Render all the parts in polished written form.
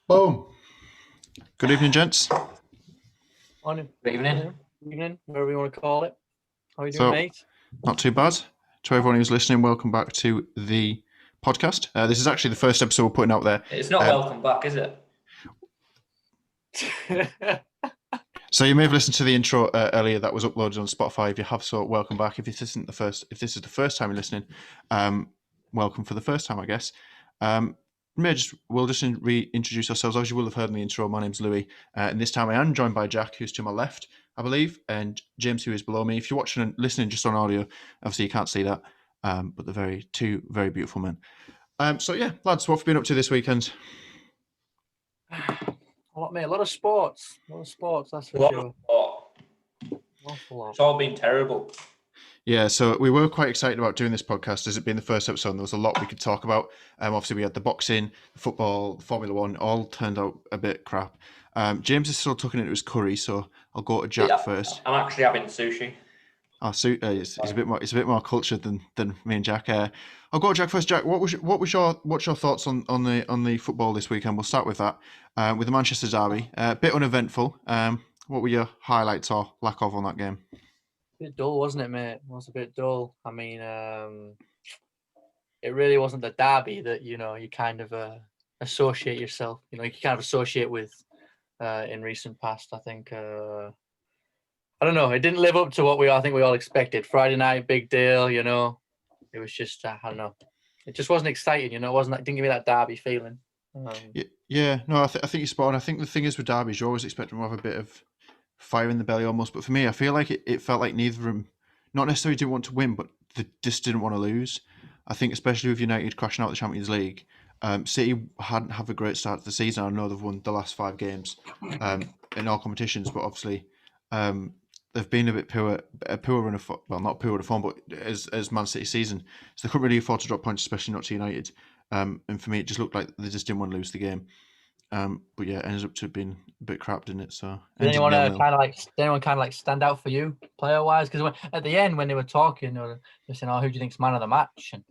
Boom. Good evening, gents. Morning. Good evening. Evening, whatever you want to call it. How are you doing, So, mate? Not too bad. To everyone who's listening, welcome back to the podcast. This is actually the first episode we're putting out there. It's not welcome back, is it? So you may have listened to the intro earlier that was uploaded on Spotify. If you have, so welcome back. If this is the first time you're listening, welcome for the first time, I guess. We'll just reintroduce ourselves. As you will have heard in the intro, my name's Louis, and this time I am joined by Jack, who's to my left, I believe, and James, who is below me. If you're watching and listening just on audio, obviously you can't see that, but they're two very beautiful men. So yeah, lads, what have you been up to this weekend? A lot of sports. That's for sure. Awful lot. It's all been terrible. Yeah, so we were quite excited about doing this podcast as it being the first episode, and there was a lot we could talk about. Obviously, we had the boxing, the football, Formula One, all turned out a bit crap. James is still tucking into his curry, so I'll go to Jack first. I'm actually having sushi. It's a bit more cultured than me and Jack. I'll go to Jack first. Jack, what's your thoughts on the football this weekend? We'll start with that. With the Manchester derby, a bit uneventful. What were your highlights or lack of on that game? A bit dull, wasn't it, mate? It was a bit dull. I mean, it really wasn't the derby that you kind of associate yourself. You kind of associate with in recent past. I think. I don't know. It didn't live up to what I think we all expected. Friday night, big deal. It was just I don't know. It just wasn't exciting. It didn't give me that derby feeling. Yeah. No, I think you're spot on. I think the thing is with derbies, you always expect them to have a bit of fire in the belly almost. But for me, I feel like it felt like neither of them, not necessarily didn't want to win, but they just didn't want to lose. I think especially with United crashing out the Champions League, City hadn't have a great start to the season. I know they've won the last 5 games in all competitions, but obviously they've been a poor run of, well, not poor run of form, but as Man City season, so they couldn't really afford to drop points, especially not to United. And for me, it just looked like they just didn't want to lose the game. But yeah, it ended up to being a bit crap, didn't it? So did anyone kind of like stand out for you player wise? Because at the end when they were talking, they were saying, "Oh, who do you think's man of the match?" And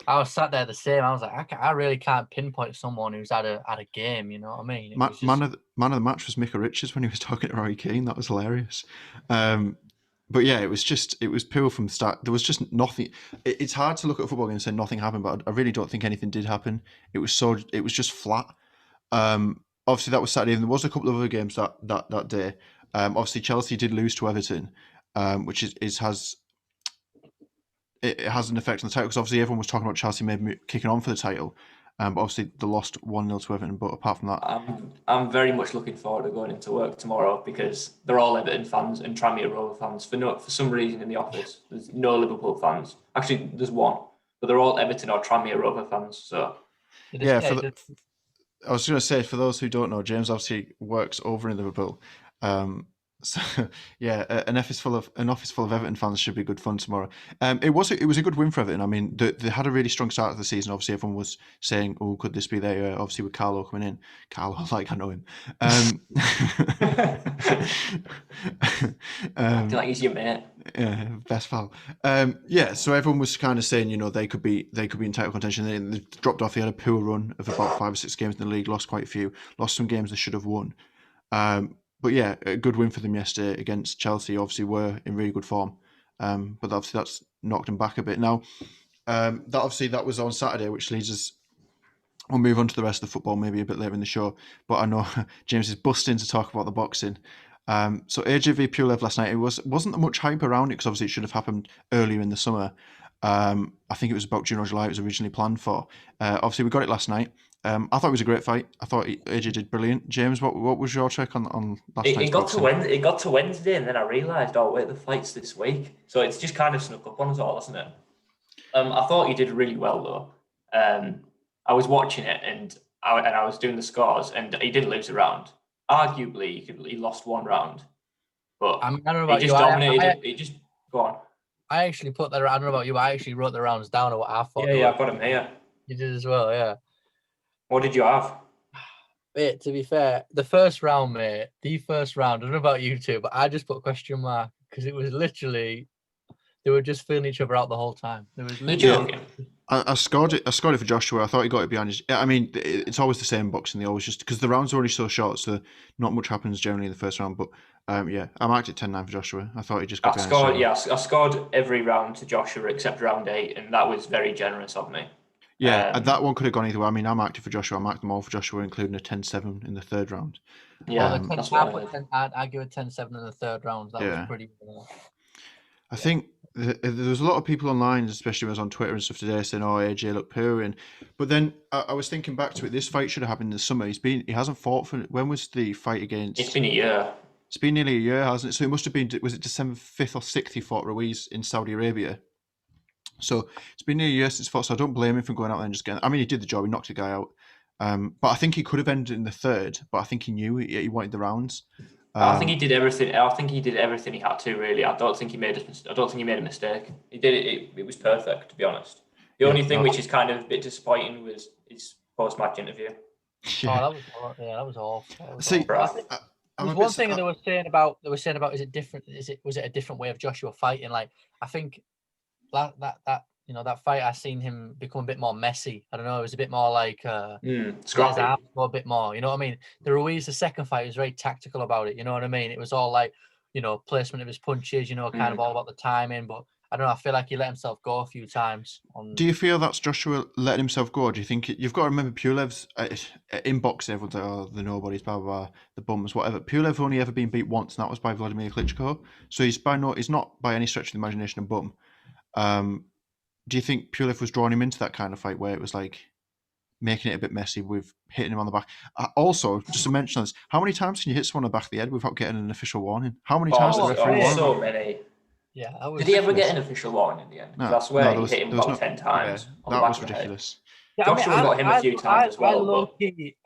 I was sat there the same. I was like, I really can't pinpoint someone who's had a game. You know what I mean? Man of the match was Micah Richards when he was talking to Roy Keane. That was hilarious. But yeah, it was pure from the start. There was just nothing. It's hard to look at a football game and say nothing happened, but I really don't think anything did happen. It was just flat. Obviously that was Saturday, and there was a couple of other games that day. Obviously Chelsea did lose to Everton, which has an effect on the title, because obviously everyone was talking about Chelsea maybe kicking on for the title. But obviously they lost 1-0 to Everton. But apart from that, I'm very much looking forward to going into work tomorrow, because they're all Everton fans and Tranmere Rovers fans. For some reason in the office, there's no Liverpool fans. Actually, there's one, but they're all Everton or Tranmere Rovers fans. So yeah, I was going to say, for those who don't know, James obviously works over in Liverpool. So yeah, an office full of Everton fans should be good fun tomorrow. It was a good win for Everton. I mean, they had a really strong start of the season. Obviously, everyone was saying, "Oh, could this be their?" Obviously, with Carlo coming in, like I know him. Acting like he's your mate. Yeah, best pal. Yeah, so everyone was kind of saying, they could be in title contention. They dropped off. They had a poor run of about 5 or 6 games in the league. Lost quite a few. Lost some games they should have won. But yeah, a good win for them yesterday against Chelsea. Obviously, were in really good form. But obviously that's knocked them back a bit. Now, that was on Saturday, which leads us. We'll move on to the rest of the football maybe a bit later in the show. But I know James is busting to talk about the boxing. So AJ v Pulev last night, wasn't much hype around it, because obviously it should have happened earlier in the summer. I think it was about June or July it was originally planned for. Obviously we got it last night. I thought it was a great fight. I thought AJ did brilliant. James, what was your take on last night's boxing? It got to Wednesday, and then I realised, oh wait, the fight's this week. So it's just kind of snuck up on us all, hasn't it? I thought he did really well though. I was watching it and I was doing the scores, and he didn't lose a round. Arguably, he lost 1 round, but I don't know about he just dominated. He just go on. I actually put that. I don't know about you. I actually wrote the rounds down of what I thought. Yeah, I've got him here. You did as well, yeah. What did you have? Mate, to be fair, the first round, I don't know about you two, but I just put question mark, because it was literally they were just feeling each other out the whole time. There was literally. I scored it. I scored it for Joshua. I thought he got it behind his. I mean, it's always the same boxing. They always just because the rounds are already so short, so not much happens generally in the first round. But yeah, I marked it 10-9 for Joshua. I thought he just got behind his shoulder. I scored every round to Joshua except round 8, and that was very generous of me. Yeah, and that one could have gone either way. I mean, I marked it for Joshua. I marked them all for Joshua, including a 10-7 in the third round. Yeah, that's what I did. I'd give it 10-7 in the third round. That was pretty. I think there was a lot of people online, especially when I was on Twitter and stuff today, saying, "Oh, AJ looked poor." But then I was thinking back to it. This fight should have happened in the summer. He hasn't fought for. When was the fight against? It's been a year. It's been nearly a year, hasn't it? So it must have been. Was it December 5th or 6th he fought Ruiz in Saudi Arabia? So it's been nearly a year since he fought. So I don't blame him for going out there and just getting. I mean, he did the job. He knocked the guy out. But I think he could have ended in the third. But I think he knew he wanted the rounds. I think he did everything. I think he did everything he had to. Really, I don't think he made a mistake. He did it. It was perfect, to be honest. The only thing which is kind of a bit disappointing was his post-match interview. Yeah. Oh, that was awful. See, there's one thing they were saying about. Is it different? Was it a different way of Joshua fighting? Like I think that that fight, I seen him become a bit more messy. I don't know. It was a bit more like scrappy, a bit more. You know what I mean? The Ruiz, the second fight, was very tactical about it. You know what I mean? It was all like, placement of his punches. Kind of all about the timing. But I don't know. I feel like he let himself go a few times. Do you feel that's Joshua letting himself go? Or do you think you've got to remember Pulev's in boxing? Everyone's like, "Oh, the nobodies, blah blah blah, the bums, whatever." Pulev only ever been beat once, and that was by Vladimir Klitschko. So he's not by any stretch of the imagination a bum. Do you think Pulev was drawing him into that kind of fight where it was like making it a bit messy with hitting him on the back? Also, just to mention this, how many times can you hit someone on the back of the head without getting an official warning? How many times did the referee warn? So many. Yeah. Did he ever get an official warning in the end? No, I swear he hit him about 10 times. Yeah, that was ridiculous. Yeah, Joshua got him a few times as well.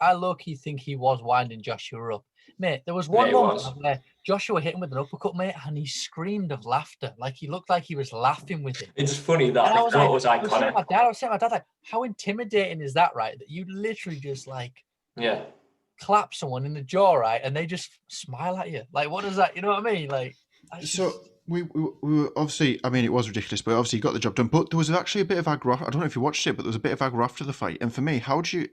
I low-key think he was winding Joshua up. Mate, there was one moment where Joshua hit him with an uppercut, mate, and he screamed of laughter. Like he looked like he was laughing with it. It's funny that was iconic. I was saying to my dad, like, how intimidating is that, right? That you literally just clap someone in the jaw, right, and they just smile at you. Like, what is that? You know what I mean? Like, we were obviously, I mean, it was ridiculous, but obviously you got the job done. But there was actually a bit of aggro. I don't know if you watched it, but there was a bit of aggro after the fight. And for me, how do you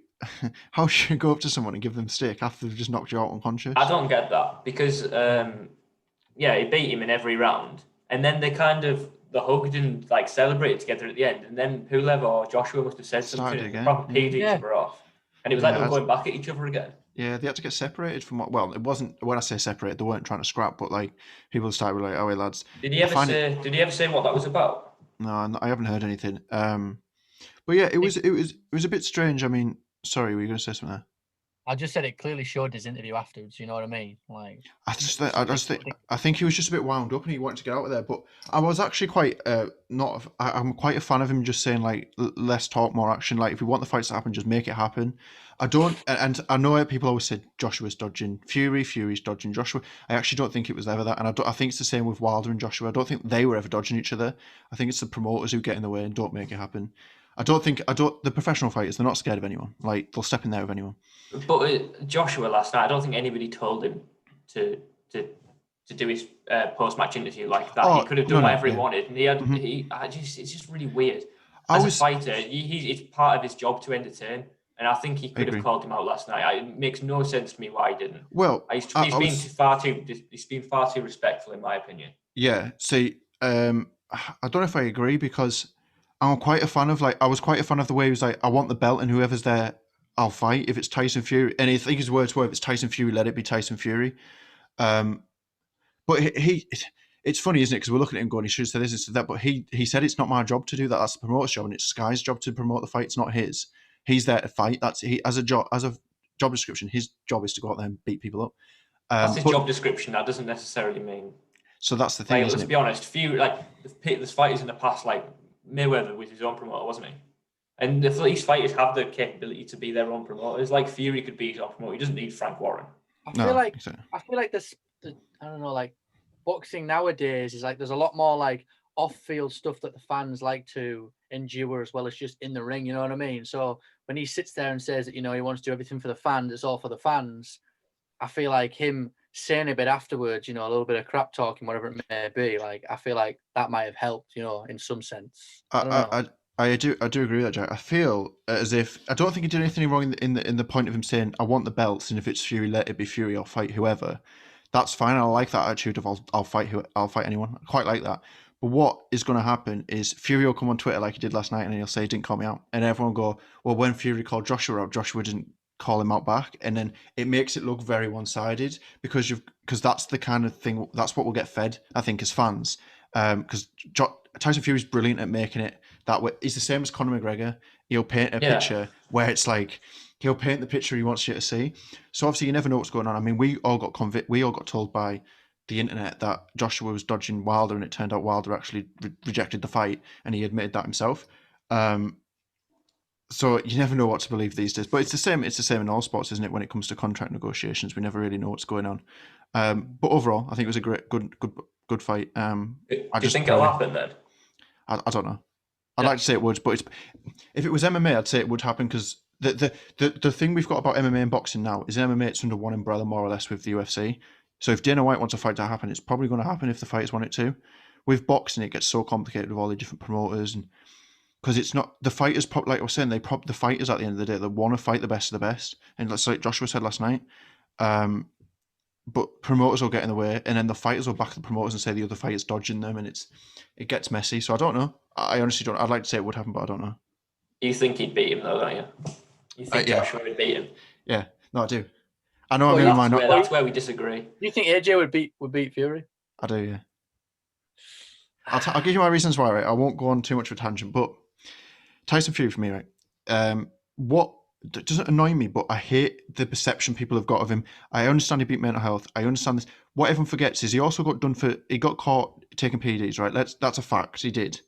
go up to someone and give them a stick after they've just knocked you out unconscious? I don't get that because, he beat him in every round, and then they hugged and celebrated together at the end, and then Pulev or Joshua must have said something, proper peed each other off, and it was like they were going back at each other again. Yeah, they had to get separated from well, it wasn't, when I say separated, they weren't trying to scrap, but like people started like, "Oh, hey lads." Did he ever say what that was about? No, I haven't heard anything. But yeah, it was a bit strange. I mean, sorry, were you going to say something there? I just said it clearly showed his interview afterwards. You know what I mean? Like, I think he was just a bit wound up and he wanted to get out of there. But I was actually quite I'm quite a fan of him just saying like less talk, more action. Like if we want the fights to happen, just make it happen. I don't, and I know people always said Joshua's dodging Fury, Fury's dodging Joshua. I actually don't think it was ever that, and I think it's the same with Wilder and Joshua. I don't think they were ever dodging each other. I think it's the promoters who get in the way and don't make it happen. The professional fighters, they're not scared of anyone. Like they'll step in there with anyone. But Joshua last night, I don't think anybody told him to do his post-match interview like that. He could have done whatever he wanted, and it's just really weird. As a fighter, it's part of his job to entertain, and I think he could have called him out last night. It makes no sense to me why he didn't. Well, he's been far too respectful, in my opinion. Yeah. See, I don't know if I agree because I was quite a fan of the way he was like, I want the belt and whoever's there, I'll fight. If it's Tyson Fury, and I think his words were, if it's Tyson Fury, let it be Tyson Fury. But it's funny, isn't it? Because we're looking at him going, he should have said this and said that, but he said it's not my job to do that. That's the promoter's job, and it's Sky's job to promote the fight. It's not his. He's there to fight. As a job description, his job is to go out there and beat people up. That's his job description. That doesn't necessarily mean. So that's the thing. Let's be honest. There's fighters in the past, like Mayweather was his own promoter, wasn't he? And if these fighters have the capability to be their own promoters, like Fury could be his own promoter. He doesn't need Frank Warren. I feel like this. I don't know, like boxing nowadays is like there's a lot more like off-field stuff that the fans like to endure as well as just in the ring. You know what I mean? So when he sits there and says that he wants to do everything for the fans, it's all for the fans. I feel like him saying a bit afterwards, a little bit of crap talking, whatever it may be. Like I feel like that might have helped, in some sense. I I do agree with that, Jack. I feel as if I don't think he did anything wrong in the point of him saying, "I want the belts, and if it's Fury, let it be Fury. I'll fight whoever." That's fine. I like that attitude of I'll fight anyone. I quite like that. But what is going to happen is Fury will come on Twitter like he did last night, and he'll say, "Didn't call me out," and everyone will go, "Well, when Fury called Joshua out, Joshua didn't call him out back," and then it makes it look very one-sided because that's the kind of thing, that's what we'll get fed, I think, as fans. Because Tyson Fury's brilliant at making it that way. He's the same as Conor McGregor. He'll paint a picture where it's like he'll paint the picture he wants you to see. So obviously you never know what's going on. I mean, we all got told by the internet that Joshua was dodging Wilder, and it turned out Wilder actually rejected the fight, and he admitted that himself. So you never know what to believe these days. But it's the same in all sports, isn't it? When it comes to contract negotiations, we never really know what's going on. But overall, I think it was a good fight. Do you think it'll happen then? I don't know. I'd like to say it would, but if it was MMA, I'd say it would happen, because the thing we've got about MMA and boxing now is in MMA it's under one umbrella more or less with the UFC. So if Dana White wants a fight to happen, it's probably going to happen if the fighters want it to. With boxing, it gets so complicated with all the different promoters, and because it's not the fighters. Like I was saying, the fighters at the end of the day, they want to fight the best of the best, and that's like Joshua said last night. But promoters will get in the way, and then the fighters will back the promoters and say the other fighter's dodging them, and it gets messy. So I don't know. I honestly don't. I'd like to say it would happen, but I don't know. You think he'd beat him though, don't you? You think Joshua would beat him? Yeah, no, I do. I know I'm going to that's where we disagree. You think AJ would beat Fury? I do, yeah. I'll give you my reasons why, right? I won't go on too much of a tangent, but Tyson Fury for me, right? What doesn't annoy me, but I hate the perception people have got of him. I understand he beat mental health. I understand this. What everyone forgets is he also got caught taking PEDs, right? That's a fact. He did.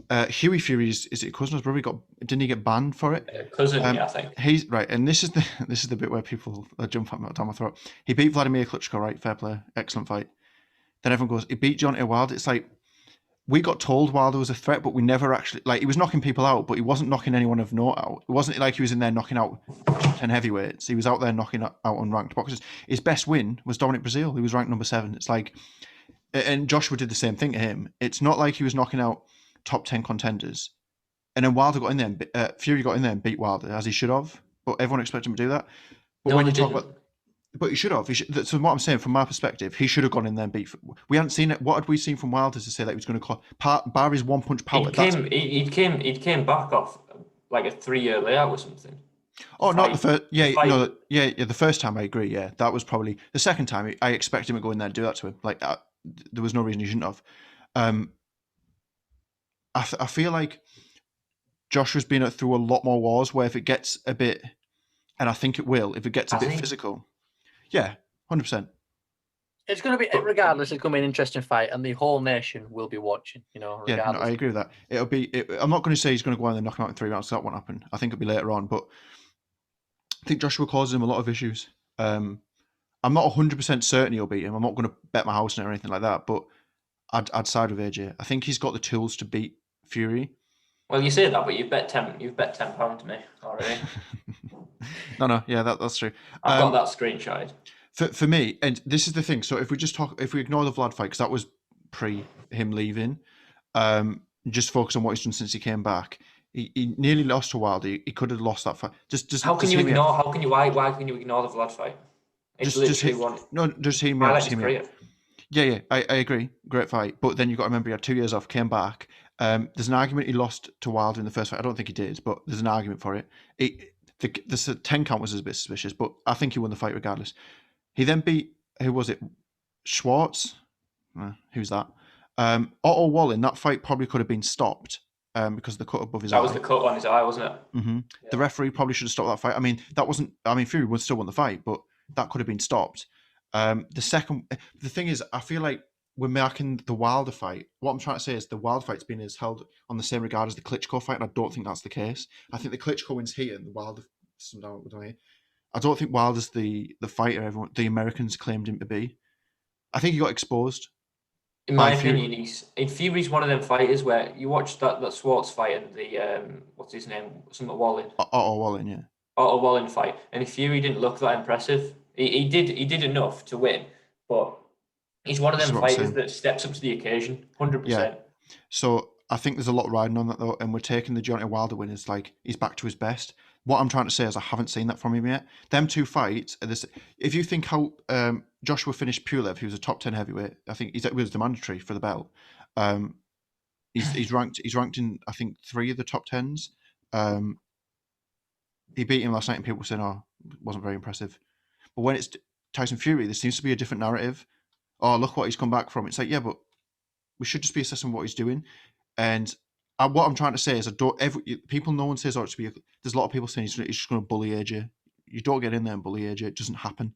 Hughie Fury is it cousin's brother? Didn't he get banned for it? Cousin, yeah, I think. He's right, and this is the bit where people jump down my throat. He beat Vladimir Klitschko, right? Fair play, excellent fight. Then everyone goes, he beat Deontay Wilder. It's like we got told Wilder was a threat, but we never actually he was knocking people out, but he wasn't knocking anyone of note out. It wasn't like he was in there knocking out 10 heavyweights. He was out there knocking out unranked boxers. His best win was Dominic Breazeale. He was ranked number 7. It's like, and Joshua did the same thing to him. It's not like he was knocking out top 10 contenders. And then Wilder got in there, and Fury got in there and beat Wilder, as he should have. But everyone expected him to do that. But when you talk about, but he should have. So what I'm saying, from my perspective, he should have gone in there and beat. We hadn't seen it. What had we seen from Wilder to say that he was going to call bar his one punch power? He came back off like a 3-year layout or something. Oh, not the first. The first time I agree. Yeah, that was probably the second time. I expect him to go in there and do that to him. Like there was no reason he shouldn't have. I feel like Joshua's been through a lot more wars where if it gets a bit, and I think it will, if it gets a bit physical, yeah, 100%. It's going to be, regardless, it's going to be an interesting fight, and the whole nation will be watching, regardless. Yeah, no, I agree with that. I'm not going to say he's going to go out and knock him out in 3 rounds, so that won't happen. I think it'll be later on, but I think Joshua causes him a lot of issues. I'm not 100% certain he'll beat him. I'm not going to bet my house on it or anything like that, but I'd side with AJ. I think he's got the tools to beat Fury. Well, you say that, but you've bet £10 to me already. No, yeah, that's true. I've got that screenshot. For me, and this is the thing. So if we ignore the Vlad fight, because that was pre him leaving, just focus on what he's done since he came back. He nearly lost to Wilder. He could have lost that fight. Why can you ignore the Vlad fight? It's literally one. No, just hear me out. Yeah, I agree. Great fight. But then you've got to remember he had 2 years off, came back. There's an argument he lost to Wilder in the first fight. I don't think he did, but there's an argument for it. The 10 count was a bit suspicious, but I think he won the fight regardless. He then beat, who was it? Schwartz? Who's that? Otto Wallin. That fight probably could have been stopped because of the cut above his eye. That was the cut on his eye, wasn't it? Mm-hmm. Yeah. The referee probably should have stopped that fight. Fury would still won the fight, but that could have been stopped. The thing is, I feel like we're marking the Wilder fight. What I'm trying to say is the Wilder fight's been held on the same regard as the Klitschko fight, and I don't think that's the case. I think the Klitschko wins here, and the Wilder down here. I don't think Wilder's the fighter the Americans claimed him to be. I think he got exposed. In my opinion, Fury's one of them fighters where you watch that Schwartz fight and the what's his name, something Wallin. Otto Wallin, yeah. Otto Wallin fight, and Fury didn't look that impressive. He did enough to win, but he's one of them fighters that steps up to the occasion, 100%. Yeah. So I think there's a lot riding on that though, and we're taking the Deontay Wilder win as like he's back to his best. What I'm trying to say is I haven't seen that from him yet. Them two fights, if you think how Joshua finished Pulev, he was a top 10 heavyweight. I think he was the mandatory for the belt. He's ranked in I think 3 of the top 10s. He beat him last night, and people were saying, "Oh, it wasn't very impressive." But when it's Tyson Fury, there seems to be a different narrative. Oh, look what he's come back from. It's like, yeah, but we should just be assessing what he's doing. And what I'm trying to say is, people, no one says, oh, there's a lot of people saying he's just going to bully AJ. You don't get in there and bully AJ. It doesn't happen.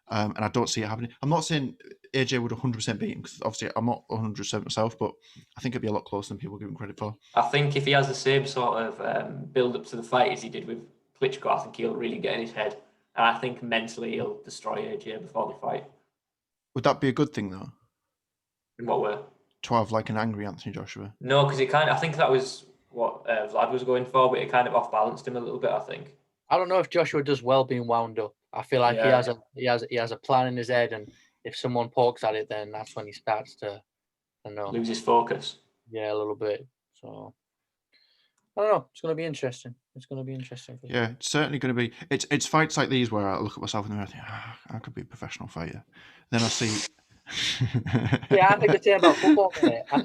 And I don't see it happening. I'm not saying AJ would 100% beat him, because obviously I'm not 100% myself, but I think it'd be a lot closer than people give him credit for. I think if he has the same sort of build up to the fight as he did with Klitschko, I think he'll really get in his head. And I think mentally he'll destroy AJ before the fight. Would that be a good thing, though? In what way? To have like an angry Anthony Joshua? No, because I think that was what Vlad was going for, but it kind of off-balanced him a little bit, I think. I don't know if Joshua does well being wound up. I feel like he has a plan in his head, and if someone pokes at it, then that's when he starts to, I don't know, lose his focus. Yeah, a little bit. So I don't know. It's going to be interesting. It's going to be interesting. Yeah, it's certainly going to be. It's fights like these where I look at myself in the mirror and think, I could be a professional fighter. Then I see. Yeah, I think the same about football, mate. I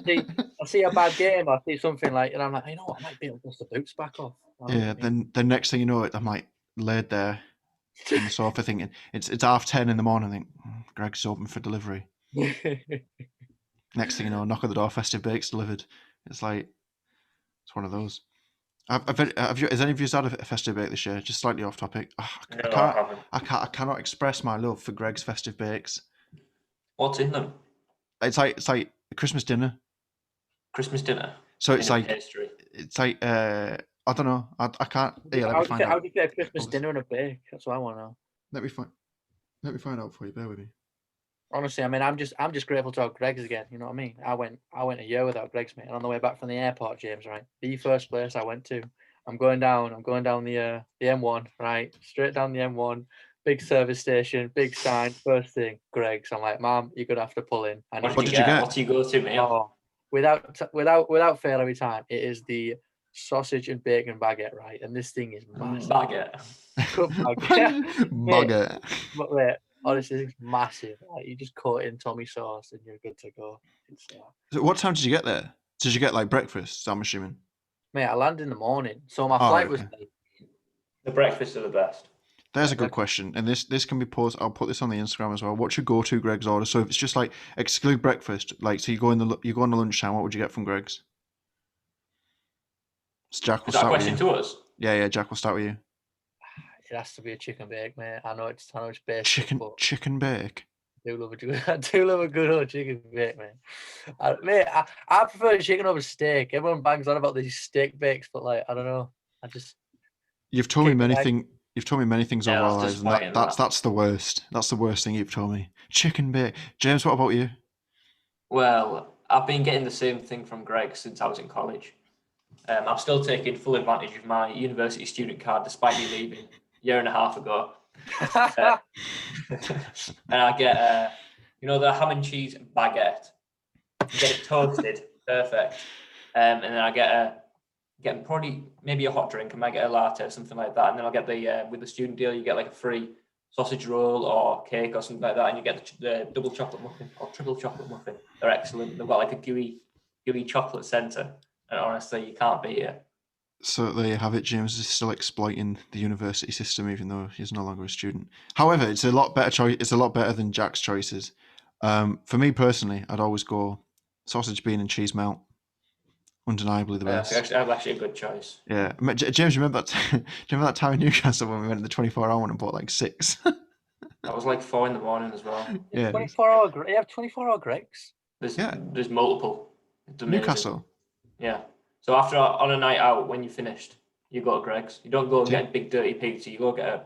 see a bad game, I see something like, and I'm like, you know what, I might be able to dust the boots back off. Yeah, then the next thing you know, I'm like laid there on the sofa thinking, it's 10:30 in the morning. I think Greg's open for delivery. Next thing you know, knock at the door, Festive Bakes delivered. It's like, it's one of those. Has any of you had a Festive Bake this year? Just slightly off topic. No, I haven't. I cannot express my love for Greg's Festive Bakes. What's in them? It's like a Christmas dinner. Christmas dinner. So it's like pastry. It's like I don't know. I can't. Yeah, let me find out. How do you get a Christmas dinner and a bake? That's what I want to know. Let me find out for you. Bear with me. Honestly, I mean, I'm just grateful to have Greg's again. You know what I mean? I went a year without Greg's, mate. And on the way back from the airport, James, right, the first place I went to, I'm going down the M1, right, straight down the M1. Big service station, big sign. First thing, Greg's. I'm like, Mom, you're gonna have to pull in. What did you get? What do you go to, mate? Oh, without fail every time, it is the sausage and bacon baguette, right? And this thing is massive. Baguette. Baguette. But wait, honestly, it's massive. Like, you just coat it in Tommy sauce and you're good to go. So what time did you get there? Did you get like breakfast? I'm assuming. Mate, I landed in the morning, so my flight was late. The breakfasts are the best. There's a good question, and this can be posted. I'll put this on the Instagram as well. What's your go-to Greg's order? So if it's just like exclude breakfast, like so you go on the lunchtime, what would you get from Greg's? So Jack will start with you. Is that a question to us? Yeah, Jack will start with you. It has to be a chicken bake, mate. I know it's basic. Chicken bake. I do love a good old chicken bake, man. I prefer chicken over steak. Everyone bangs on about these steak bakes, but like I don't know. You've told me many things. You've told me many things over our lives, and that's the worst. That's the worst thing you've told me. Chicken bake. James, what about you? Well, I've been getting the same thing from Greg since I was in college. I'm still taking full advantage of my university student card, despite me leaving a year and a half ago. And I get, the ham and cheese baguette. You get it toasted, perfect. And then I get probably maybe a hot drink. I might get a latte or something like that. And then I'll get with the student deal, you get like a free sausage roll or cake or something like that. And you get the double chocolate muffin or triple chocolate muffin. They're excellent. They've got like a gooey chocolate centre. And honestly, you can't beat it. So there you have it. James is still exploiting the university system, even though he's no longer a student. However, it's a lot better choice. It's a lot better than Jack's choices. For me personally, I'd always go sausage, bean, and cheese melt. Undeniably the best. That's actually a good choice. Yeah, James, remember that time in Newcastle when we went to the 24-hour one and bought like 6? That was like 4 a.m. as well. Yeah. 24-hour. You have 24-hour Greg's. There's multiple. Newcastle. Yeah. So on a night out, when you finished, you go to Greg's. You don't go and get a big dirty pizza. You go get a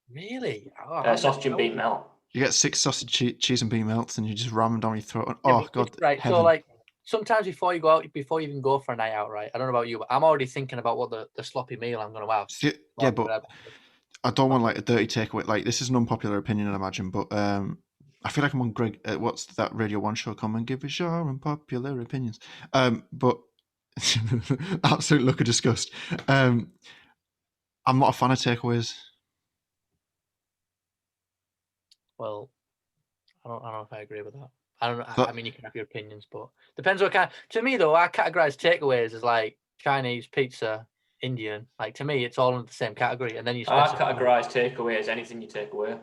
really sausage and bean melt. You get 6 sausage, cheese and bean melts, and you just ram them down your throat. God! Right. Heaven. So like sometimes before you even go for a night out, right? I don't know about you, but I'm already thinking about what the sloppy meal I'm going to have. Yeah, but I don't want like a dirty takeaway. Like this is an unpopular opinion, I imagine, but I feel like I'm on Greg. What's that Radio 1 show? Come and give us your unpopular opinions. But Absolute look of disgust. I'm not a fan of takeaways. Well, I don't know if I agree with that. I don't know. But- I mean, you can have your opinions, but depends what kind. To me, though, I categorize takeaways as like Chinese, pizza, Indian. Like to me, it's all in the same category, and then you I specify. categorise takeaway as anything you take away.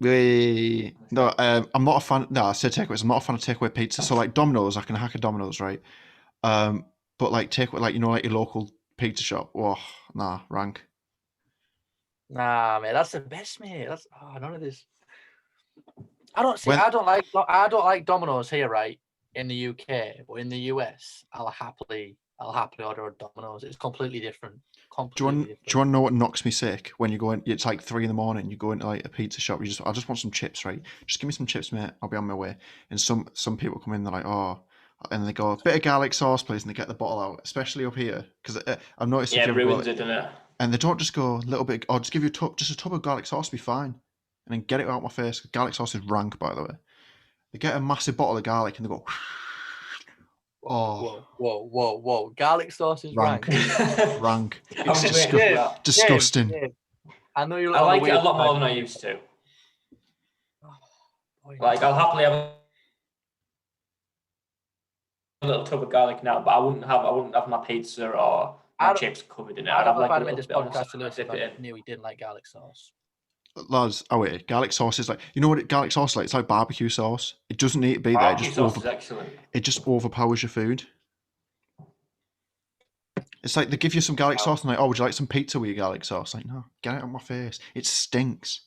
No, I'm not a fan. No, I said takeaways. I'm not a fan of takeaway pizza. So like Domino's, I can hack a Domino's, right? But like takeaway, like like your local pizza shop. Oh, nah, rank. Nah, mate, that's the best, mate. That's none of this. I don't see. When- I don't like Domino's here, right? In the UK, but in the US, I'll happily order a Domino's. It's completely different. Do you Completely want? different. Do you want to know what knocks me sick? When you go in, it's like 3 a.m. You go into like a pizza shop. I just want some chips, right? Just give me some chips, mate. I'll be on my way. And some people come in, they're like, oh, and they go, bit of garlic sauce, please, and they get the bottle out, especially up here, because I've noticed Yeah, if it you ever go, ruins it, doesn't it? and they don't just go a little bit, or just give you just a tub of garlic sauce, be fine, and then get it out my face. Garlic sauce is rank, by the way. They get a massive bottle of garlic and they go, oh, Whoa! Garlic sauce is rank, rank. rank. I'm It's with disgust- you. disgusting. Dave, I know you're. I on the like it a weird lot more side. than I used to. Boy, Like, I'll happily have a little tub of garlic now, but I wouldn't have my pizza or I my don't- chips covered in it. I I'd don't have know if like a I'd made little this bit on the podcast to side, Lewis dip if it I in. knew he didn't like garlic sauce. Lads, oh wait, garlic sauce is like, you know what garlic sauce is like? It's like barbecue sauce. It doesn't need to be there. Barbecue sauce is excellent. It just overpowers your food. It's like they give you some garlic Wow. sauce and like, oh, would you like some pizza with your garlic sauce? Like, no, get it out of my face. It stinks.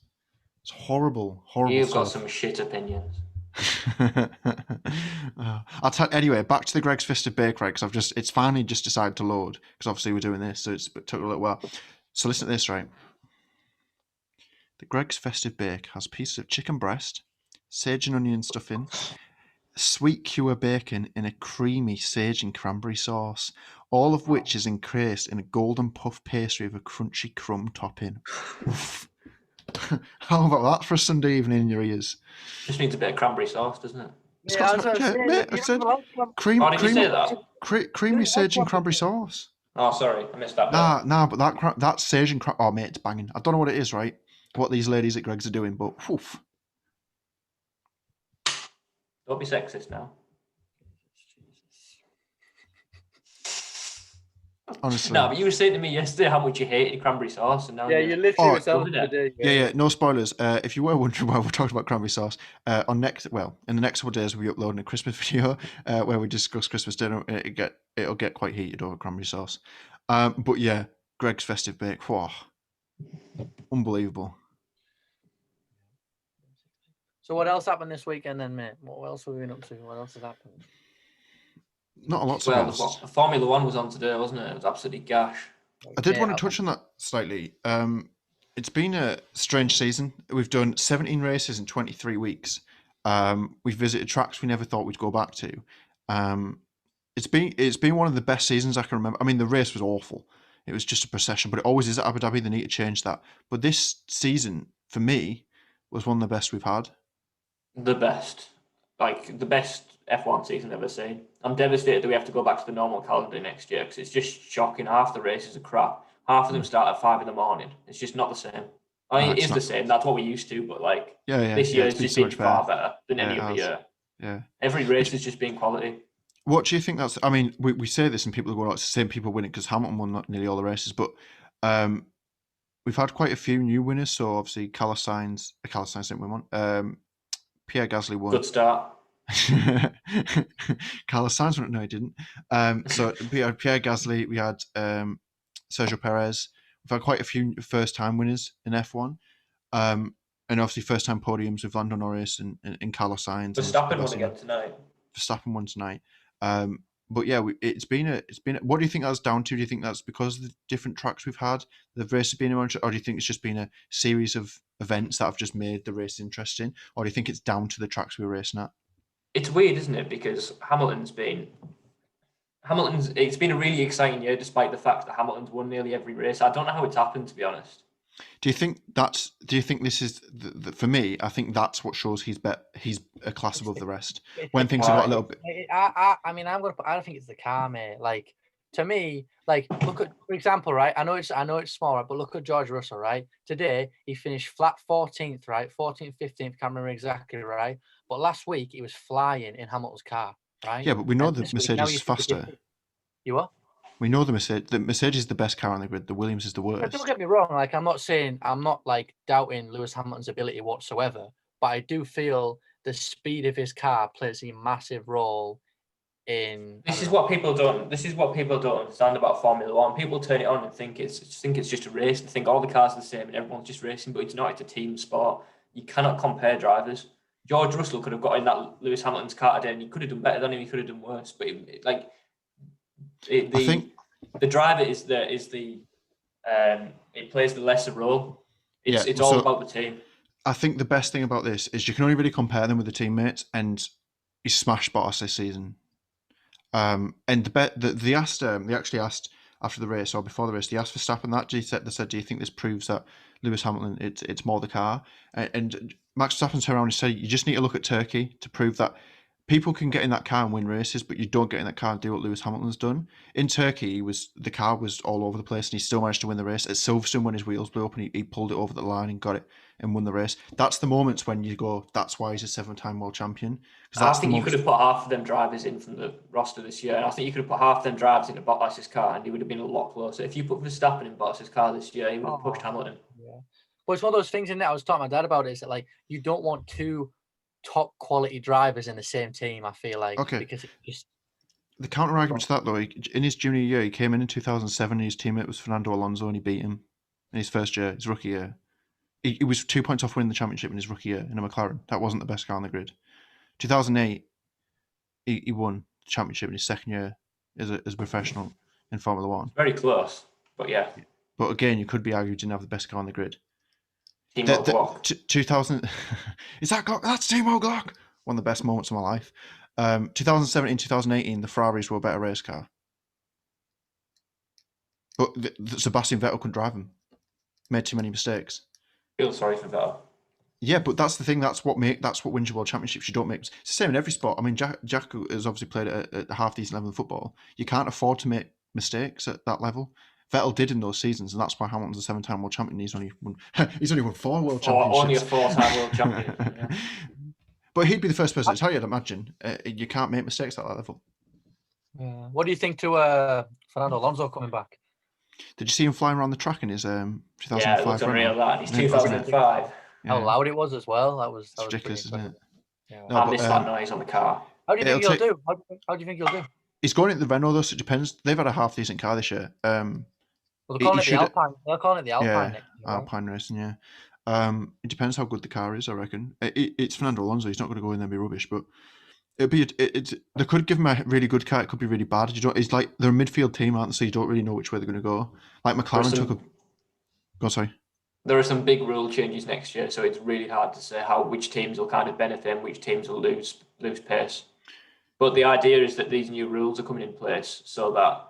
It's horrible, horrible You've got stuff. some shit opinions. I'll tell anyway. Back to the Greg's Fisted Bake, right? Because it's finally just decided to load because obviously we're doing this, so it took a little while. So listen to this, right? The Greg's Festive Bake has pieces of chicken breast, sage and onion stuffing, sweet cure bacon in a creamy sage and cranberry sauce, all of which is encased in a golden puff pastry with a crunchy crumb topping. Oof. How about that for a Sunday evening in your ears? Just needs a bit of cranberry sauce, doesn't it? It's Yeah, got I was some- gonna yeah, say, mate, you I said don't like them. cream, Oh, did you say that? creamy like sage and cranberry cranberry sauce. Oh, sorry, I missed that bit. Nah, but that sage and oh mate, it's banging. I don't know what it is, right? What these ladies at Greg's are doing, but woof. Don't be sexist now. Honestly, No, but you were saying to me yesterday how much you hated cranberry sauce, and now Yeah, you literally Oh, were telling me wasn't today. yeah. No spoilers. If you were wondering why we're talking about cranberry sauce, in the next couple of days we'll be uploading a Christmas video where we discuss Christmas dinner. It'll get quite heated over cranberry sauce. But yeah, Greg's Festive Bake. Whoa, unbelievable. So what else happened this weekend then, mate? What else have we been up to? What else has happened? Not a lot to be Well, honest. Formula One was on today, wasn't it? It was absolutely gash. I did Yeah, want to touch on that slightly. It's been a strange season. We've done 17 races in 23 weeks. We've visited tracks we never thought we'd go back to. It's been one of the best seasons I can remember. I mean, the race was awful. It was just a procession, but it always is at Abu Dhabi. They need to change that. But this season, for me, was one of the best we've had. The best. Like, the best F1 season I've ever seen. I'm devastated that we have to go back to the normal calendar next year because it's just shocking. Half the races are crap. Half of them start at 5 a.m. It's just not the same. I mean, No, it it's is the not. same. That's what we used to, but like This this year it's just been far better than Yeah, any it other has. year. Yeah. Every race has just been quality. What do you think that's? I mean, we say this and people go, "Oh, it's the same people winning," because Hamilton won nearly all the races. But we've had quite a few new winners. So obviously, Carlos Sainz didn't win one. Pierre Gasly won. Good start. Carlos Sainz won. No, he didn't. So we had Pierre Gasly. We had Sergio Perez. We've had quite a few first-time winners in F1. And obviously first-time podiums with Lando Norris and Carlos Sainz. Verstappen won again tonight. Verstappen won tonight. But yeah, it's been. What do you think that's down to? Do you think that's because of the different tracks we've had, the races being around, or do you think it's just been a series of events that have just made the race interesting, or do you think it's down to the tracks we were racing at? It's weird, isn't it? Because it's been a really exciting year, despite the fact that Hamilton's won nearly every race. I don't know how it's happened, to be honest. Do you think this is for me? I think that's what shows he's a class above the rest. When things have got a little bit, I mean, I don't think it's the car, mate. Like, to me, like, look at, for example, right? I know it's small, right? But look at George Russell, right? Today he finished flat 14th, right? 14th, 15th, can't remember exactly, right? But last week he was flying in Hamilton's car, right? Yeah, but we know And the this week, now Mercedes you is see the faster. difference. You what? We know the Mercedes is the best car on the grid. The Williams is the But worst. don't get me wrong. Like, I'm not like doubting Lewis Hamilton's ability whatsoever. But I do feel the speed of his car plays a massive role in. This is what people don't. This is what people don't understand about Formula One. People turn it on and think it's just a race. They think all the cars are the same and everyone's just racing, but it's not. It's a team sport. You cannot compare drivers. George Russell could have got in that Lewis Hamilton's car today, and he could have done better than him. He could have done worse. But I think the driver is it plays the lesser role. It's all about the team. I think the best thing about this is you can only really compare them with the teammates, and he smashed Bottas this season. And they actually asked after the race or before the race, they asked Verstappen that. They said, do you think this proves that Lewis Hamilton it's more the car? And Max Verstappen turned around and said, you just need to look at Turkey to prove that people can get in that car and win races, but you don't get in that car and do what Lewis Hamilton's done. In Turkey, the car was all over the place, and he still managed to win the race. At Silverstone, when his wheels blew up, and he pulled it over the line and got it and won the race. That's the moments when you go, that's why he's a 7-time world champion. I think you could have put half of them drivers in from the roster this year, and I think you could have put half of them drivers in Bottas's car, and he would have been a lot closer. If you put Verstappen in Bottas's car this year, he would have pushed Hamilton. Yeah. Well, it's one of those things in there. I was talking to my dad about it. Is that, like, you don't want two top quality drivers in the same team, I feel like. Okay. Because it just... The counter argument to that, though, in his junior year, he came in 2007, and his teammate was Fernando Alonso, and he beat him in his first year, his rookie year. He was 2 points off winning the championship in his rookie year in a McLaren. That wasn't the best car on the grid. 2008, he won the championship in his second year as a professional in Formula One. Very close, but yeah. But again, you could be argued he didn't have the best car on the grid. Timo Glock. 2000, is that Glock? That's Timo Glock. One of the best moments of my life. 2017, 2018, the Ferraris were a better race car. But Sebastian Vettel couldn't drive them. Made too many mistakes. Feel sorry for Vettel. Yeah, but that's the thing. That's what wins you world championships. You don't make. It's the same in every sport. I mean, Jack has obviously played at a half decent level in football. You can't afford to make mistakes at that level. Vettel did in those seasons, and that's why Hamilton's a 7-time world champion. He's only won 4 world championships. Only a 4-time world champion. Yeah. But he'd be the first person to tell you, I'd imagine. You can't make mistakes at that level. Yeah. What do you think to Fernando Alonso coming back? Did you see him flying around the track in his 2005? Yeah, it looks unreal. That he's Yeah, 2005. How loud it was as well. That was ridiculous, isn't it? Yeah. No, I missed that noise on the car. How do you think he'll do? How do you think he'll do? He's going into the Renault, though, so it depends. They've had a half decent car this year. Well, they're calling it the Alpine. They're calling it the Alpine. Yeah, next year, right? Alpine racing, yeah. It depends how good the car is, I reckon. It's Fernando Alonso. He's not going to go in there and be rubbish, but they could give him a really good car. It could be really bad. It's like they're a midfield team, aren't they? So you don't really know which way they're going to go. Like McLaren took a. Go on, sorry. There are some big rule changes next year, so it's really hard to say which teams will kind of benefit and which teams will lose pace. But the idea is that these new rules are coming in place so that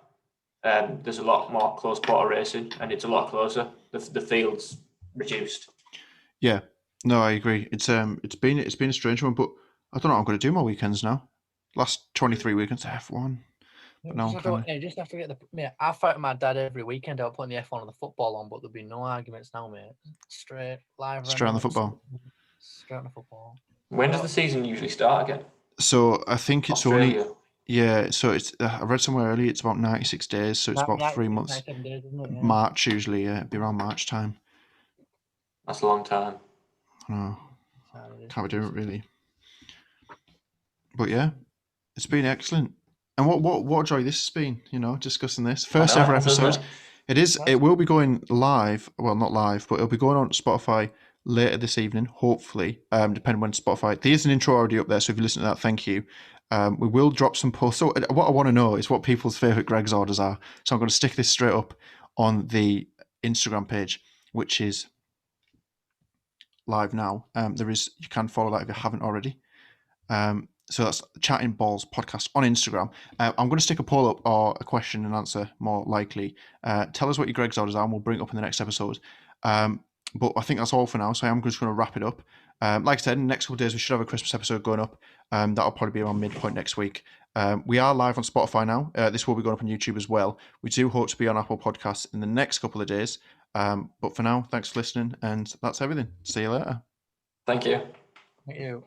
there's a lot more close quarter racing, and it's a lot closer. The field's reduced. Yeah, no, I agree. It's been a strange one, but I don't know what I'm going to do my weekends now. Last 23 weekends F1. But now You just have to get the. Mate, I fight with my dad every weekend about putting the F1 and the football on, but there'll be no arguments now, mate. Straight live. Straight on the football. Straight on the football. When does the season usually start again? So I think it's Australia. only. Yeah, so it's. I read somewhere earlier it's about 96 days, so it's about 3 months. 97 days, isn't it? Yeah. March usually, yeah, it'd be around March time. That's a long time. I know. Sorry, Can't be doing it really. But yeah, it's been excellent. And what a joy this has been, discussing this. First ever episode. It is. It will be going live. Well, not live, but it'll be going on Spotify later this evening, hopefully, depending when Spotify. There's an intro already up there, so if you listen to that, thank you. We will drop some posts. So what I want to know is what people's favourite Greg's orders are. So I'm going to stick this straight up on the Instagram page, which is live now. You can follow that if you haven't already. So that's Chatting Balls Podcast on Instagram. I'm going to stick a poll up or a question and answer, more likely. Tell us what your Greg's orders are, and we'll bring it up in the next episode. But I think that's all for now. So I'm just going to wrap it up. Like I said, in the next couple of days, we should have a Christmas episode going up. That'll probably be around midpoint next week. We are live on Spotify now. This will be going up on YouTube as well. We do hope to be on Apple Podcasts in the next couple of days. But for now, thanks for listening. And that's everything. See you later. Thank you. Thank you.